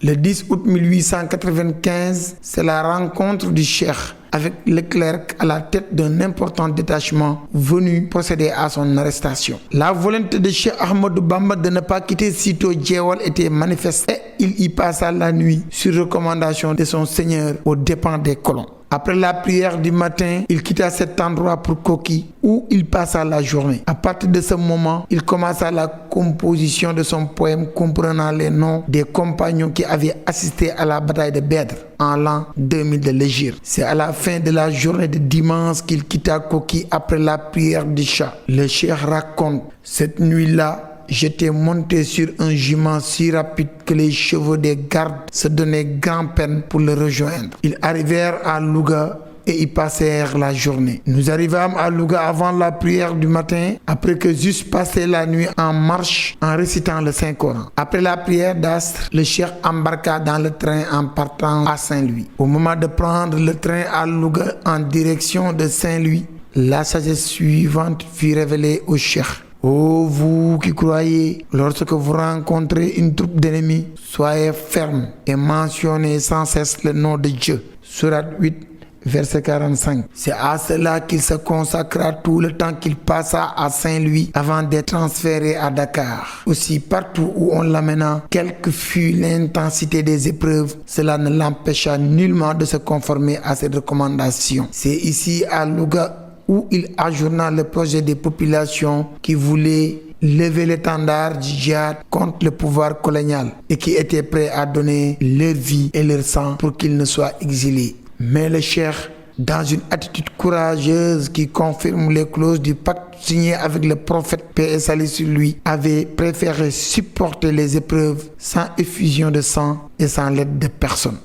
Le 10 août 1895, c'est la rencontre du cheikh avec le clerc à la tête d'un important détachement venu procéder à son arrestation. La volonté de Cheikh Ahmadou Bamba de ne pas quitter sitôt Djewal était manifeste et il y passa la nuit sur recommandation de son seigneur aux dépens des colons. Après la prière du matin, il quitta cet endroit pour Koki où il passa la journée. À partir de ce moment, il commença la composition de son poème comprenant les noms des compagnons qui avaient assisté à la bataille de Bedr en l'an 2000 de l'Hégire. C'est à la fin de la journée de dimanche qu'il quitta Koki après la prière du Shah. Le cheikh raconte: cette nuit-là, j'étais monté sur un jument si rapide que les chevaux des gardes se donnaient grand-peine pour le rejoindre. Ils arrivèrent à Louga et y passèrent la journée. Nous arrivâmes à Louga avant la prière du matin, après que j'eusse passé la nuit en marche en récitant le Saint-Coran. Après la prière d'astre, le cheikh embarqua dans le train en partant à Saint-Louis. Au moment de prendre le train à Louga en direction de Saint-Louis, la sagesse suivante fut révélée au cheikh. Ô vous qui croyez, lorsque vous rencontrez une troupe d'ennemis, soyez fermes et mentionnez sans cesse le nom de Dieu. Sourate 8, verset 45. C'est à cela qu'il se consacra tout le temps qu'il passa à Saint-Louis avant d'être transféré à Dakar. Aussi, partout où on l'amena, quelle que fût l'intensité des épreuves, cela ne l'empêcha nullement de se conformer à ses recommandations. C'est ici à Louga où il ajourna le projet des populations qui voulaient lever l'étendard du djihad contre le pouvoir colonial et qui étaient prêts à donner leur vie et leur sang pour qu'ils ne soient exilés. Mais le cheikh, dans une attitude courageuse qui confirme les clauses du pacte signé avec le prophète, paix et salut sur lui, avait préféré supporter les épreuves sans effusion de sang et sans l'aide de personne.